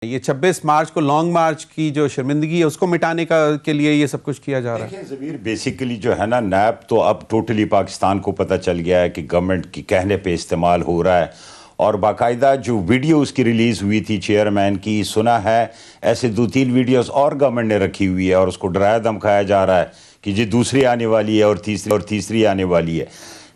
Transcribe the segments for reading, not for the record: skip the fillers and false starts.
یہ 26 مارچ کو long march کی جو شرمندگی ہے اس کو مٹانے کے لیے یہ سب کچھ کیا جا رہا ہے. دیکھیں ضمیر بیسیکلی جو ہے نا نیب تو اب ٹوٹلی پاکستان کو پتہ چل گیا ہے کہ گورنمنٹ کی کہنے پہ استعمال ہو رہا ہے، اور باقاعدہ جو ویڈیو اس کی ریلیز ہوئی تھی چیئرمین کی، سنا ہے ایسے 2-3 ویڈیوز اور گورنمنٹ نے رکھی ہوئی ہے اور اس کو ڈرایا دھمکایا جا رہا ہے کہ جی دوسری آنے والی ہے اور تیسری آنے والی ہے.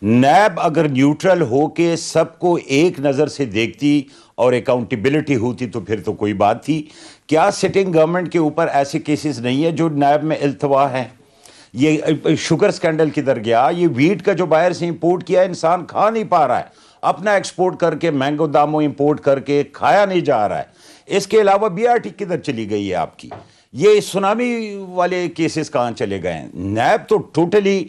نیب اگر نیوٹرل ہو کے سب کو ایک نظر سے دیکھتی اور اکاؤنٹیبلٹی ہوتی تو پھر تو کوئی بات تھی. کیا سٹنگ گورنمنٹ کے اوپر ایسے کیسز نہیں ہے جو نیب میں التوا ہے؟ یہ شوگر سکینڈل کدھر گیا؟ یہ ویٹ کا جو باہر سے امپورٹ کیا ہے انسان کھا نہیں پا رہا ہے، اپنا ایکسپورٹ کر کے مہنگو داموں امپورٹ کر کے کھایا نہیں جا رہا ہے. اس کے علاوہ BRT کدھر چلی گئی ہے آپ کی؟ یہ سونامی والے کیسز کہاں چلے گئے ہیں؟ نیب تو ٹوٹلی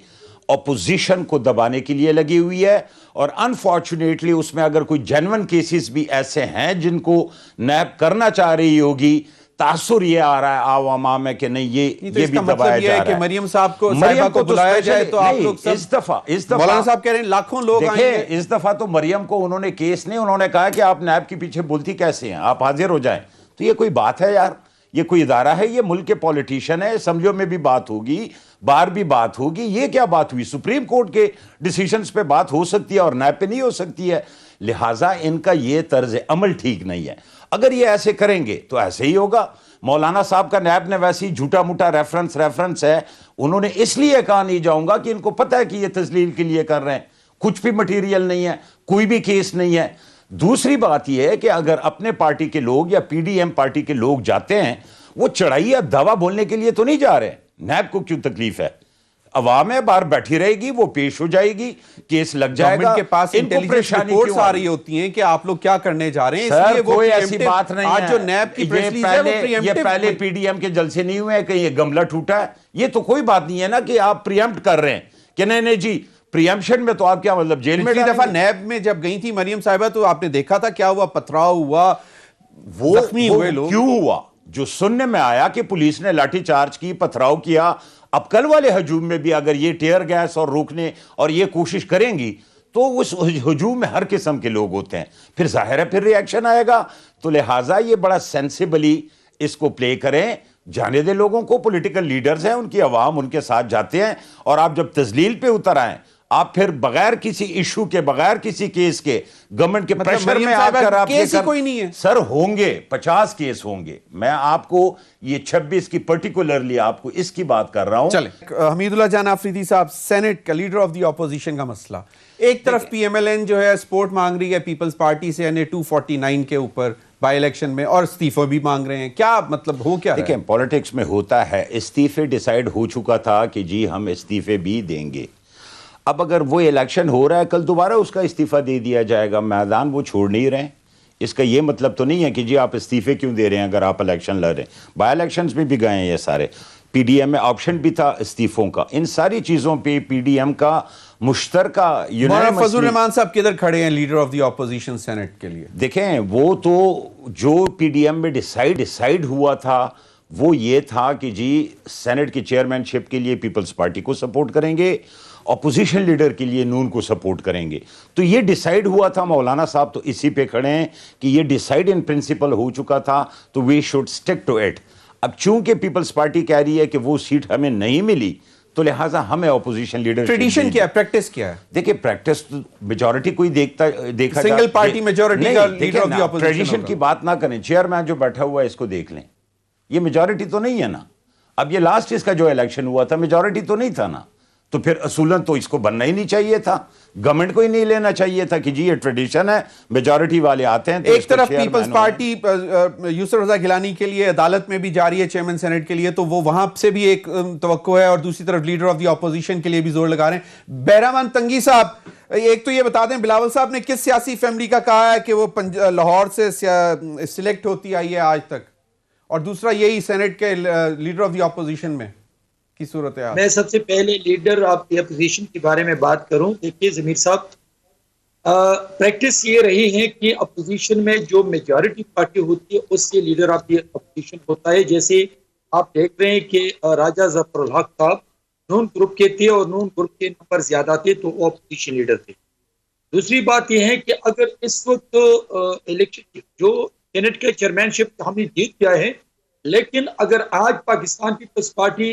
اپوزیشن کو دبانے کے لیے لگی ہوئی ہے، اور انفارچونیٹلی اس میں اگر کوئی جینون کیسز بھی ایسے ہیں جن کو نیب کرنا چاہ رہی ہوگی، تاثر یہ آ رہا ہے عوام میں کہ نہیں یہ بھی دبایا جا رہا ہے. کہ مریم صاحب کو بلایا جائے تو آپ لوگ اس دفعہ مولانا صاحب کہہ رہے ہیں لاکھوں لوگ آئیں گے. اس دفعہ تو مریم کو انہوں نے کیس نہیں، انہوں نے کہا کہ آپ نیب کے پیچھے بولتی کیسے ہیں، آپ حاضر ہو جائیں. تو یہ کوئی بات ہے یار؟ یہ کوئی ادارہ ہے؟ یہ ملک کے پولیٹیشین ہے، اسمبلیوں میں بھی بات ہوگی، باہر بھی بات ہوگی. یہ کیا بات ہوئی؟ سپریم کورٹ کے ڈیسیشنز پہ بات ہو سکتی ہے اور نیب پہ نہیں ہو سکتی ہے. لہٰذا ان کا یہ طرز عمل ٹھیک نہیں ہے. اگر یہ ایسے کریں گے تو ایسے ہی ہوگا. مولانا صاحب کا نیب نے ویسے ہی جھوٹا موٹا ریفرنس ہے، انہوں نے اس لیے کہا نہیں جاؤں گا کہ ان کو پتہ ہے کہ یہ تذلیل کے لیے کر رہے ہیں، کچھ بھی مٹیریل نہیں ہے، کوئی بھی کیس نہیں ہے. دوسری بات یہ ہے کہ اگر اپنے پارٹی کے لوگ یا PDM پارٹی کے لوگ جاتے ہیں، وہ چڑھائی یا دعویٰ بولنے کے لیے تو نہیں جا رہے. نیب کو کیوں تکلیف ہے؟ عوام ہے باہر بیٹھی رہے گی، وہ پیش ہو جائے گی، کیس لگ جائے گا. گورنمنٹ کے پاس انٹیلیجنس رپورٹس آ رہی ہوتی ہیں کہ آپ لوگ کیا کرنے جا رہے ہیں. سر کوئی ایسی بات نہیں ہے. آج جو نیب کی پریس ریلیز ہے وہ یہ پہلے PDM کے جلسے نہیں ہوئے ہیں کہ یہ گملہ ٹوٹا ہے. یہ تو کوئی بات نہیں ہے نا کہ آپ پریمپٹ کر رہے ہیں کہ نہیں جی پریمپشن میں تو آپ کیا مطلب جیل میں پچھلی دفعہ نیب میں جب گئی تھی مریم صاحبہ تو آپ نے دیکھا تھا کیا ہوا، پتھراؤ ہوا، وہ زخمی ہوئے لوگ. کیوں ہوا؟ جو سننے میں آیا کہ پولیس نے لاٹھی چارج کی، پتھراؤ کیا. اب کل والے ہجوم میں بھی اگر یہ ٹیئر گیس اور روکنے اور یہ کوشش کریں گی تو اس ہجوم میں ہر قسم کے لوگ ہوتے ہیں، پھر ظاہر ہے پھر ری ایکشن آئے گا. تو لہٰذا یہ بڑا سینسیبلی اس کو پلے کریں، جانے دے لوگوں کو. پولیٹیکل لیڈرز ہیں، ان کی عوام ان کے ساتھ جاتے ہیں، اور آپ جب تذلیل پہ اتر آئیں، آپ پھر بغیر کسی ایشو کے، بغیر کسی کیس کے، گورنمنٹ کے پریشر میں آ کر آپ کیس ہی کوئی نہیں ہے. سر ہوں گے 50 کیس ہوں گے. میں آپ کو یہ 26 کی پرٹیکولرلی آپ کو اس کی بات کر رہا ہوں. چلیں حمید اللہ جان آفریدی صاحب، سینٹ کا لیڈر آف دی اپوزیشن کا مسئلہ، ایک طرف PMLN جو ہے سپورٹ مانگ رہی ہے پیپلز پارٹی سے NA 249 کے اوپر بائی الیکشن میں، اور استعفے بھی مانگ رہے ہیں. کیا مطلب ہو کیا؟ دیکھیں پولیٹکس میں ہوتا ہے، استعفے ڈیسائیڈ ہو چکا تھا کہ جی ہم استعفے بھی دیں گے. اب اگر وہ الیکشن ہو رہا ہے، کل دوبارہ اس کا استعفیٰ دے دیا جائے گا. میدان وہ چھوڑ نہیں رہے. اس کا یہ مطلب تو نہیں ہے کہ جی آپ استعفے کیوں دے رہے ہیں اگر آپ الیکشن لڑ رہے ہیں. بائی الیکشنز میں بھی گئے ہیں یہ سارے. PDM میں آپشن بھی تھا استعفوں کا. ان ساری چیزوں پہ PDM کا مشترکہ مولانا فضل الرحمان صاحب کدھر کھڑے ہیں leader of the opposition senate کے لیے؟ دیکھیں وہ تو جو PDM میں ڈیسائیڈ ہوا تھا وہ یہ تھا کہ جی سینٹ کی چیئرمین شپ کے لیے پیپلز پارٹی کو سپورٹ کریں گے، اپوزیشن لیڈر کے لیے نون کو سپورٹ کریں گے. تو یہ ڈیسائیڈ ہوا تھا. مولانا صاحب تو اسی پہ کھڑے ہیں کہ یہ ڈیسائیڈ ان پرنسپل ہو چکا تھا، تو we should stick to it. اب چونکہ پیپلز پارٹی کہہ رہی ہے کہ وہ سیٹ ہمیں نہیں ملی، تو لہٰذا ہمیں اپوزیشن لیڈر. ٹریڈیشن کیا ہے، پریکٹس کیا ہے؟ دیکھیں پریکٹس میجورٹی کوئی دیکھا سنگل پارٹی میجورٹی کا leader of the opposition. Tradition کی بات نہ کریں. چیئرمین جو بیٹھا ہوا ہے اس کو دیکھ لیں، یہ میجورٹی تو نہیں ہے نا. اب یہ لاسٹ اس کا جو الیکشن ہوا تھا میجورٹی تو نہیں تھا نا، تو پھر اصولاً تو اس کو بننا ہی نہیں چاہیے تھا. گورنمنٹ کو ہی نہیں لینا چاہیے تھا کہ جی یہ ٹریڈیشن ہے، میجورٹی والے آتے ہیں. ایک طرف پیپلز پارٹی یوسف رضا گیلانی کے لیے عدالت میں بھی جاری ہے چیئرمین سینٹ کے لیے، تو وہ وہاں سے بھی ایک توقع ہے، اور دوسری طرف لیڈر آف دی اپوزیشن کے لیے بھی زور لگا رہے ہیں. بہرامان تنگی صاحب، ایک تو یہ بتا دیں بلاول صاحب نے کس سیاسی فیملی کا کہا ہے کہ وہ لاہور سے سلیکٹ ہوتی آئی ہے آج تک، اور دوسرا یہی سینٹ کے لیڈر آف دی اپوزیشن میں کی صورت ہے. میں سب سے پہلے لیڈر آف دی اپوزیشن کے بارے میں بات کروں. دیکھیے ضمیر صاحب، پریکٹس یہ رہی ہے کہ اپوزیشن میں جو میجورٹی پارٹی ہوتی ہے اس سے لیڈر آف دی اپوزیشن ہوتا ہے. جیسے آپ دیکھ رہے ہیں کہ راجہ ظفر الحق صاحب نون گروپ کے تھے اور نون گروپ کے نمبر زیادہ تھے تو وہ اپوزیشن لیڈر تھے. دوسری بات یہ ہے کہ اگر اس وقت الیکشن جو سینٹ کے چیئرمین شپ ہم نے جیت گیا ہے، لیکن اگر آج پاکستان پیپلز پارٹی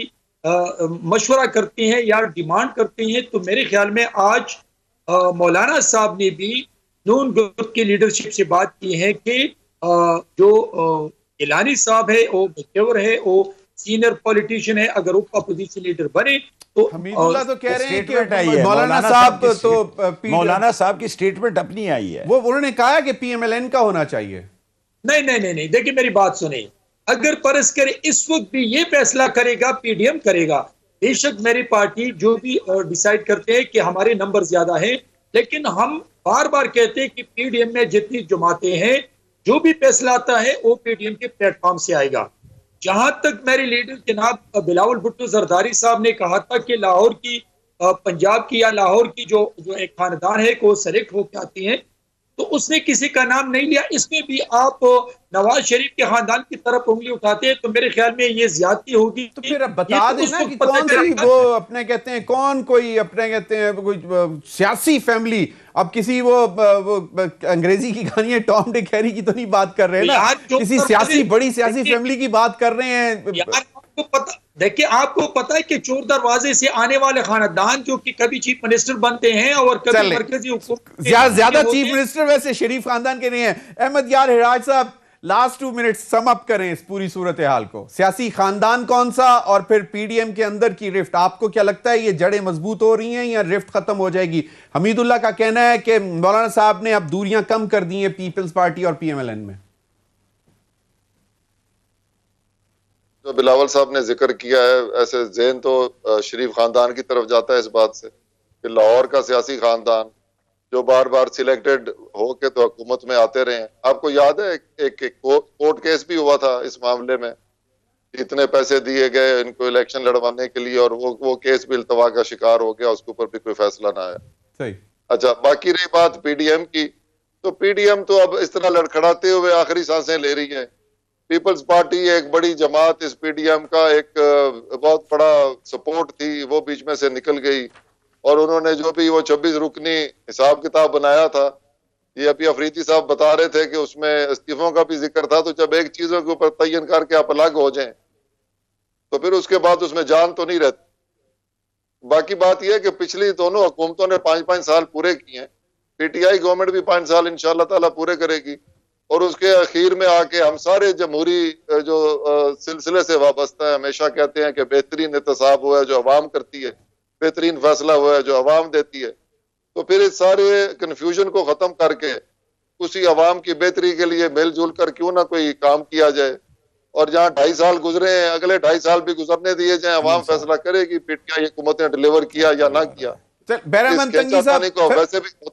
مشورہ کرتی ہیں یا ڈیمانڈ کرتی ہیں تو میرے خیال میں آج مولانا صاحب نے بھی نون گروپ کی لیڈرشپ سے بات کی ہے کہ جو گیلانی صاحب ہے وہ میچور ہے، وہ سینئر پولیٹیشین ہے، اگر وہ اپوزیشن لیڈر بنے تو حمید اللہ تو کہہ رہے ہیں اسٹیٹمنٹ کہ آئی ہے مولانا صاحب تو مولانا صاحب کی اسٹیٹمنٹ اپنی آئی ہے، وہ انہوں نے کہا کہ پی ایم ایل این کا ہونا چاہیے. نہیں دیکھیں میری بات سنیں، اگر فرض کرے اس وقت بھی یہ فیصلہ کرے گا پی ڈی ایم کرے گا، بے شک میری پارٹی جو بھی ڈیسائیڈ کرتے ہیں کہ ہمارے نمبر زیادہ ہیں، لیکن ہم بار بار کہتے ہیں کہ پی ڈی ایم میں جتنی جماعتیں ہیں جو بھی فیصلہ آتا ہے وہ پی ڈی ایم کے پلیٹ فارم سے آئے گا. جہاں تک میرے لیڈر جناب بلاول بھٹو زرداری صاحب نے کہا تھا کہ لاہور کی پنجاب کی یا لاہور کی جو ایک خاندان ہے کو سلیکٹ ہو کے آتی ہیں، تو اس نے کسی کا نام نہیں لیا. اس میں بھی آپ نواز شریف کے خاندان کی طرف انگلی اٹھاتے ہیں تو میرے خیال میں یہ زیادتی ہوگی. تو پھر اب بتا دینا کہ کون سی وہ اپنے کہتے ہیں کون کوئی اپنے کہتے ہیں کوئی سیاسی فیملی، اب کسی وہ انگریزی کی کہانی ہے ٹام ڈک ہیری کی تو نہیں بات کر رہے نا، کسی سیاسی بڑی سیاسی فیملی کی بات کر رہے ہیں. آپ کو پتا دیکھیں، آپ کو پتا ہے کہ چور دروازے سے آنے والے خاندان جو کہ کبھی چیف منسٹر بنتے ہیں اور کبھی مرکزی حکومت زیادہ چیف منسٹر ویسے شریف خاندان کے نہیں ہیں. احمد یار ہراج صاحب لاسٹ 2 منٹ سم اپ کریں اس پوری صورتحال کو، سیاسی خاندان کون سا اور پھر پی ڈی ایم کے اندر کی رفٹ، آپ کو کیا لگتا ہے یہ جڑیں مضبوط ہو رہی ہیں یا رفٹ ختم ہو جائے گی؟ حمید اللہ کا کہنا ہے کہ مولانا صاحب نے اب دوریاں کم کر دی ہیں پیپلز پارٹی اور پی ایم ایل این میں. جو بلاول صاحب نے ذکر کیا ہے، ایسے ذہن تو شریف خاندان کی طرف جاتا ہے اس بات سے کہ لاہور کا سیاسی خاندان جو بار بار سلیکٹڈ ہو کے تو حکومت میں آتے رہے ہیں. آپ کو یاد ہے ایک کورٹ کیس بھی ہوا تھا اس معاملے میں، اتنے پیسے دیے گئے ان کو الیکشن لڑوانے کے لیے اور وہ کیس بھی التوا کا شکار ہو گیا، اس کے اوپر بھی کوئی فیصلہ نہ آیا. صحیح. اچھا، باقی رہی بات پی ڈی ایم کی، تو پی ڈی ایم تو اب اس طرح لڑکھڑاتے ہوئے آخری سانسیں لے رہی ہے. پیپلز پارٹی ایک بڑی جماعت، اس پی ڈی ایم کا ایک بہت بڑا سپورٹ تھی، وہ بیچ میں سے نکل گئی اور انہوں نے جو بھی وہ 26 رکنی حساب کتاب بنایا تھا، یہ ابھی افریدی صاحب بتا رہے تھے کہ اس میں استعفوں کا بھی ذکر تھا. تو جب ایک چیزوں کے اوپر تعین کر کے آپ الگ ہو جائیں تو پھر اس کے بعد اس میں جان تو نہیں رہتی. باقی بات یہ ہے کہ پچھلی دونوں حکومتوں نے 5-5 سال پورے کیے ہیں، پی ٹی آئی گورنمنٹ بھی 5 سال انشاءاللہ تعالیٰ پورے کرے گی، اور اس کے اخیر میں آ کے ہم سارے جمہوری جو سلسلے سے وابستہ ہیں ہمیشہ کہتے ہیں کہ بہترین احتساب ہوا ہے جو عوام کرتی ہے، بہترین فیصلہ ہوا ہے جو عوام دیتی ہے. تو پھر اس سارے کنفیوژن کو ختم کر کے اسی عوام کی بہتری کے لیے مل جل کر کیوں نہ کوئی کام کیا جائے، اور جہاں 2.5 سال گزرے ہیں اگلے 2.5 سال بھی گزرنے دیے جائیں، عوام فیصلہ کرے گی پی ٹی آئی حکومت نے ڈیلیور کیا یا نہ کیا. بہرامند تنگی صاحب کو ویسے بھی